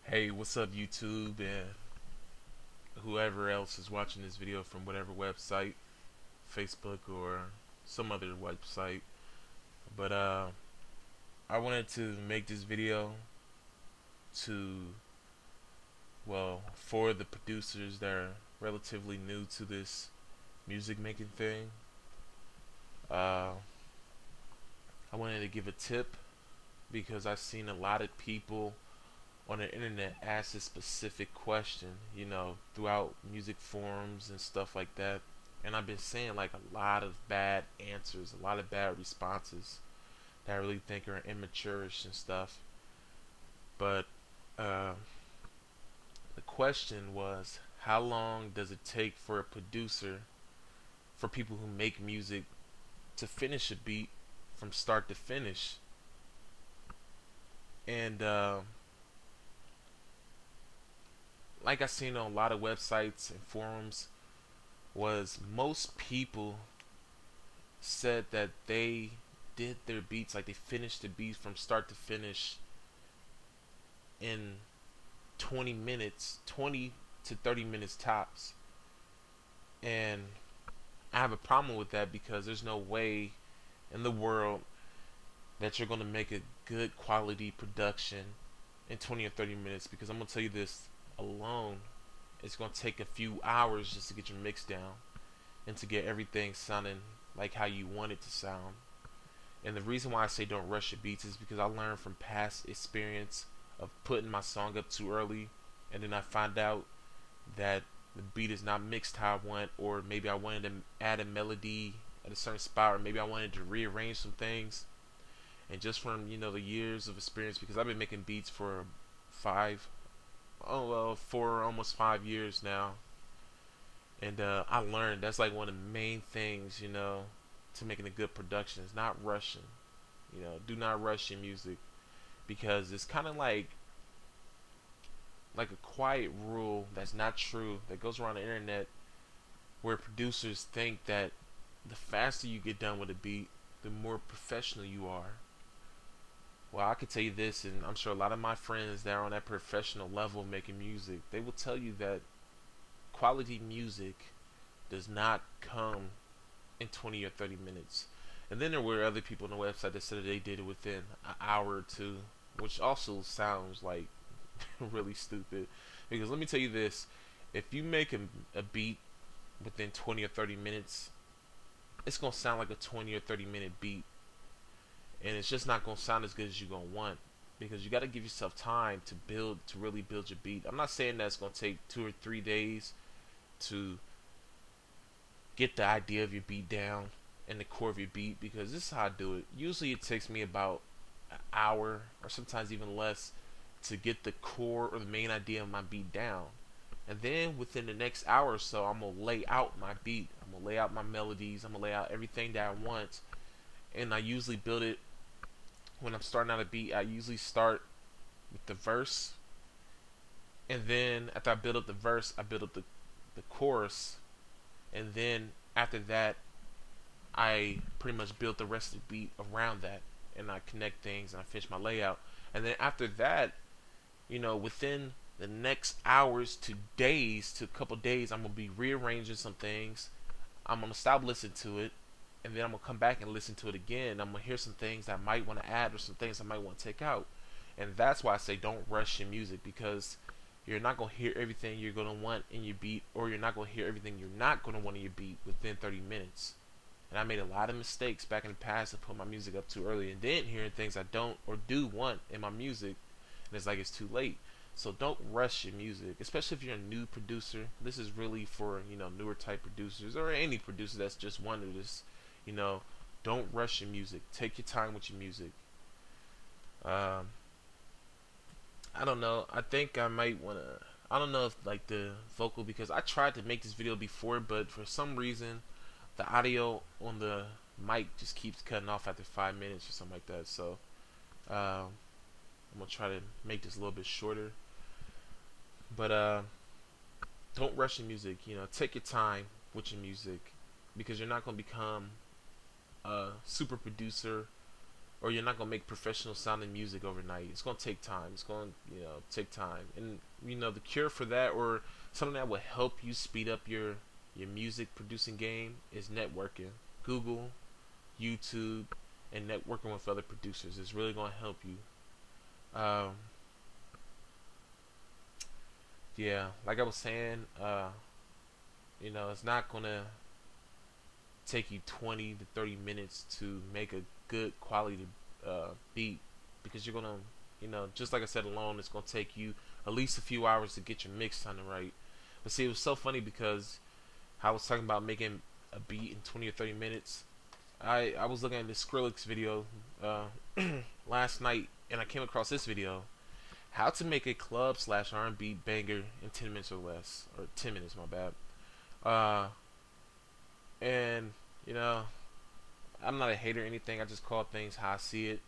Hey, what's up YouTube and whoever else is watching this video from whatever website, Facebook or some other website. But I wanted to make this video to, well, for the producers that are relatively new to this music making thing. Uh, I wanted to give a tip because I've seen a lot of people on the internet ask a specific question, throughout music forums and stuff like that. And I've been seeing like a lot of bad answers, a lot of bad responses that I really think are immaturish and stuff. But uh, the question was, how long does it take for a producer, for people who make music, to finish a beat from start to finish? And like I seen on a lot of websites and forums, was most people said that they did their beats, like they finished the beats from start to finish in 20 minutes, 20 to 30 minutes tops. And I have a problem with that because there's no way in the world that you're going to make a good quality production in 20 or 30 minutes, because I'm going to tell you this alone, it's going to take a few hours just to get your mix down and to get everything sounding like how you want it to sound. And the reason why I say don't rush your beats is because I learned from past experience of putting my song up too early, and then I find out that the beat is not mixed how I want, or maybe I wanted to add a melody at a certain spot, or maybe I wanted to rearrange some things. And just from the years of experience, because I've been making beats for 4 almost 5 years now, and I learned that's like one of the main things to making a good production is not rushing. Do not rush your music, because it's kind of like a quiet rule that's not true that goes around the internet, where producers think that the faster you get done with a beat, the more professional you are. Well, I could tell you this, and I'm sure a lot of my friends that are on that professional level making music, they will tell you that quality music does not come in 20 or 30 minutes. And then there were other people on the website that said that they did it within an hour or two, which also sounds like really stupid. Because let me tell you this, if you make a beat within 20 or 30 minutes, it's going to sound like a 20 or 30 minute beat. And it's just not going to sound as good as you're going to want, because you got to give yourself time to really build your beat. I'm not saying that it's going to take 2 or 3 days to get the idea of your beat down and the core of your beat, because this is how I do it. Usually it takes me about an hour or sometimes even less to get the core or the main idea of my beat down. And then within the next hour or so, I'm going to lay out my beat. I'm going to lay out my melodies. I'm going to lay out everything that I want. And I usually build it, when I'm starting out a beat, I usually start with the verse, and then after I build up the verse, I build up the chorus, and then after that, I pretty much build the rest of the beat around that, and I connect things and I finish my layout. And then after that, within the next hours to days, to a couple days, I'm gonna be rearranging some things. I'm gonna stop listening to it, and then I'm gonna come back and listen to it again. I'm gonna hear some things I might want to add or some things I might want to take out. And that's why I say don't rush your music, because you're not gonna hear everything you're gonna want in your beat, or you're not gonna hear everything you're not gonna want in your beat within 30 minutes. And I made a lot of mistakes back in the past to put my music up too early, and then hearing things I don't or do want in my music, and it's like it's too late. So don't rush your music, especially if you're a new producer. This is really for newer type producers, or any producer that's just wanted this. Don't rush your music. Take your time with your music. I don't know. I think I might wanna. I don't know if like the vocal, because I tried to make this video before, but for some reason, the audio on the mic just keeps cutting off after 5 minutes or something like that. So I'm gonna try to make this a little bit shorter. But don't rush your music. Take your time with your music, because you're not gonna become a super producer or you're not gonna make professional sounding music overnight. It's gonna take time. It's gonna, take time. And the cure for that, or something that will help you speed up your music producing game, is networking. Google, YouTube, and networking with other producers is really gonna help you. Um, yeah, like I was saying, it's not gonna take you 20 to 30 minutes to make a good quality beat, because you're gonna, just like I said, alone, it's gonna take you at least a few hours to get your mix sounding right. But see, it was so funny because I was talking about making a beat in 20 or 30 minutes. I was looking at this Skrillex video last night, and I came across this video: how to make a club slash R&B banger in 10 minutes or less, or 10 minutes, my bad. And I'm not a hater or anything. I just call things how I see it.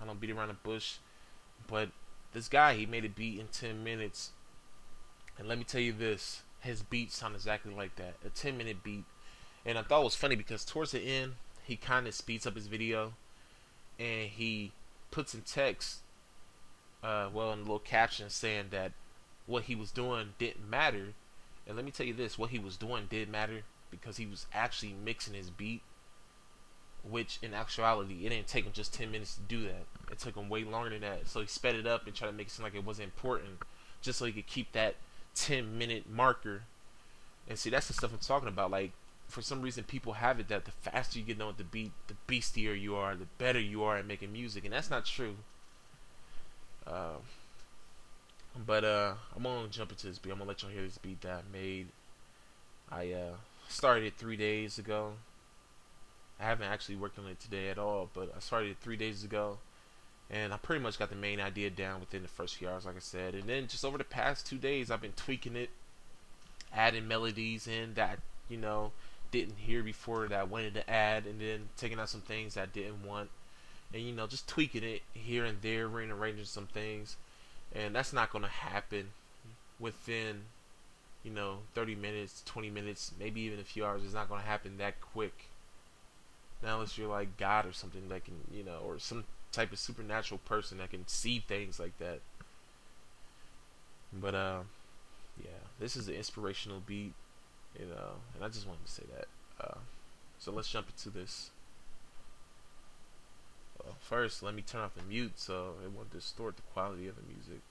I don't beat around the bush. But this guy, he made a beat in 10 minutes, and let me tell you this: his beats sound exactly like that, a 10-minute beat. And I thought it was funny because towards the end, he kind of speeds up his video, and he puts in text, in a little caption, saying that what he was doing didn't matter. And let me tell you this: what he was doing did matter, because he was actually mixing his beat, which in actuality, it didn't take him just 10 minutes to do that. It took him way longer than that. So he sped it up and tried to make it seem like it wasn't important, just so he could keep that 10-minute marker. And see, that's the stuff I'm talking about. Like, for some reason, people have it that the faster you get on with the beat, the beastier you are, the better you are at making music, and that's not true. But I'm gonna jump into this beat. I'm gonna let y'all hear this beat that I made. I started it 3 days ago. I haven't actually worked on it today at all, but I started it 3 days ago, and I pretty much got the main idea down within the first few hours, like I said. And then just over the past 2 days, I've been tweaking it, adding melodies in that didn't hear before, that I wanted to add, and then taking out some things that I didn't want, and just tweaking it here and there, rearranging some things. And that's not gonna happen within 30 minutes, 20 minutes, maybe even a few hours. It's not gonna happen that quick. Now, unless you're like God or something that can, or some type of supernatural person that can see things like that. But yeah, this is an inspirational beat, and I just wanted to say that. So let's jump into this. First, let me turn off the mute so it won't distort the quality of the music.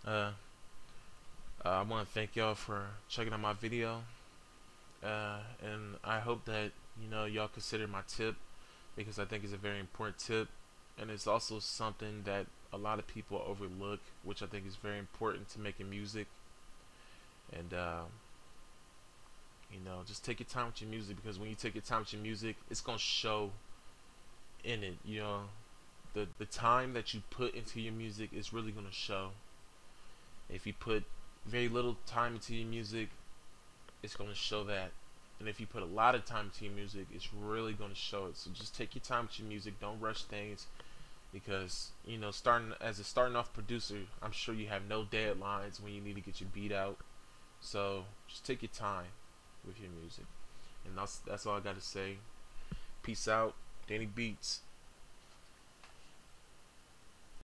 Uh, I want to thank y'all for checking out my video, and I hope that y'all consider my tip, because I think it's a very important tip, and it's also something that a lot of people overlook, which I think is very important to making music. And just take your time with your music, because when you take your time with your music, it's gonna show in it. The time that you put into your music is really gonna show. If you put very little time into your music, it's gonna show that. And if you put a lot of time into your music, it's really gonna show it. So just take your time with your music. Don't rush things, because starting off producer, I'm sure you have no deadlines when you need to get your beat out. So just take your time with your music. And that's all I got to say. Peace out. DannyBeatz.